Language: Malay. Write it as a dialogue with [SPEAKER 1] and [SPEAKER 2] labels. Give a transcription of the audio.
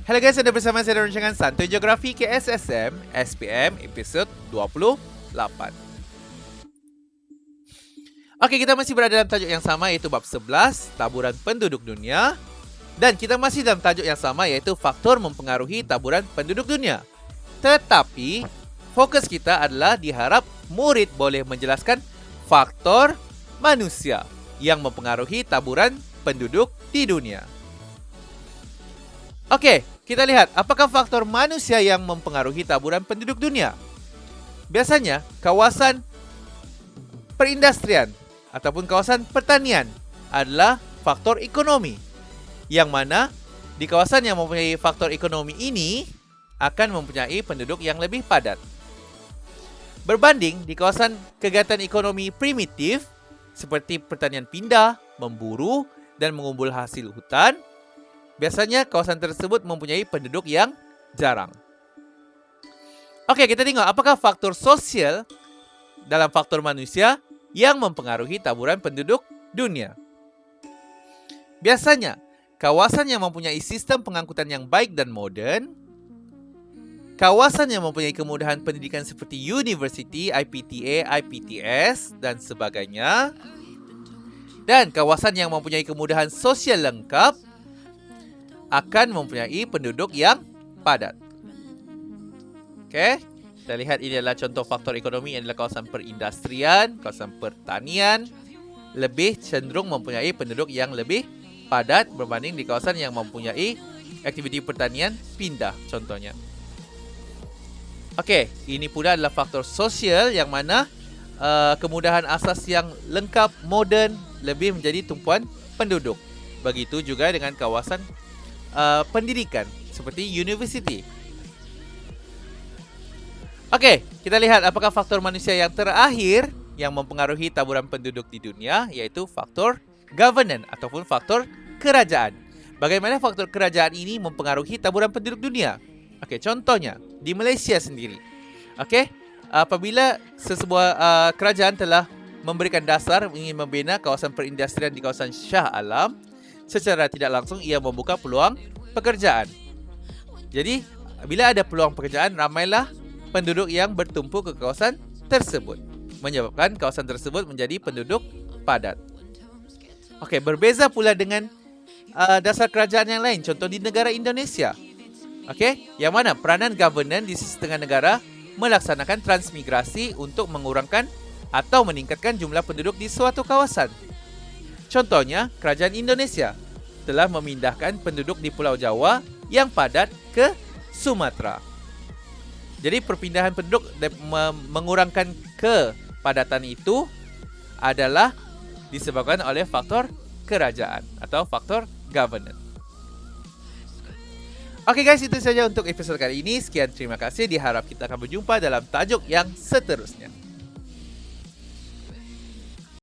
[SPEAKER 1] Halo guys, anda bersama saya dalam rancangan Santuy Geografi KSSM SPM episod 28. Oke, kita masih berada dalam tajuk yang sama iaitu bab 11, taburan penduduk dunia. Dan kita masih dalam tajuk yang sama iaitu faktor mempengaruhi taburan penduduk dunia. Tetapi, fokus kita adalah diharap murid boleh menjelaskan faktor manusia yang mempengaruhi taburan penduduk di dunia. Oke, kita lihat apakah faktor manusia yang mempengaruhi taburan penduduk dunia. Biasanya, kawasan perindustrian ataupun kawasan pertanian adalah faktor ekonomi. Yang mana di kawasan yang mempunyai faktor ekonomi ini akan mempunyai penduduk yang lebih padat. Berbanding di kawasan kegiatan ekonomi primitif seperti pertanian pindah, memburu dan mengumpul hasil hutan, biasanya kawasan tersebut mempunyai penduduk yang jarang. Oke, kita tengok apakah faktor sosial dalam faktor manusia yang mempengaruhi taburan penduduk dunia. Biasanya, kawasan yang mempunyai sistem pengangkutan yang baik dan moden, kawasan yang mempunyai kemudahan pendidikan seperti university, IPTA, IPTS, dan sebagainya, dan kawasan yang mempunyai kemudahan sosial lengkap akan mempunyai penduduk yang padat. Oke, kita lihat ini adalah contoh faktor ekonomi adalah kawasan perindustrian, kawasan pertanian lebih cenderung mempunyai penduduk yang lebih padat berbanding di kawasan yang mempunyai aktiviti pertanian pindah contohnya. Oke, ini pula adalah faktor sosial yang mana kemudahan asas yang lengkap, moden lebih menjadi tumpuan penduduk. Begitu juga dengan kawasan pendidikan seperti university. Oke, kita lihat apakah faktor manusia yang terakhir yang mempengaruhi taburan penduduk di dunia yaitu faktor governance ataupun faktor kerajaan. Bagaimana faktor kerajaan ini mempengaruhi taburan penduduk dunia? Oke, contohnya di Malaysia sendiri. Oke, apabila sesebuah kerajaan telah memberikan dasar ingin membina kawasan perindustrian di kawasan Shah Alam, secara tidak langsung ia membuka peluang pekerjaan. Jadi, bila ada peluang pekerjaan, ramailah penduduk yang bertumpu ke kawasan tersebut, menyebabkan kawasan tersebut menjadi penduduk padat. Okey, berbeza pula dengan dasar kerajaan yang lain, contoh di negara Indonesia. Okey, yang mana peranan governance di setengah negara melaksanakan transmigrasi untuk mengurangkan atau meningkatkan jumlah penduduk di suatu kawasan. Contohnya, kerajaan Indonesia telah memindahkan penduduk di Pulau Jawa yang padat ke Sumatera. Jadi perpindahan penduduk mengurangkan kepadatan itu adalah disebabkan oleh faktor kerajaan atau faktor governance. Oke guys, itu saja untuk episode kali ini. Sekian, terima kasih. Diharap kita akan berjumpa dalam tajuk yang seterusnya.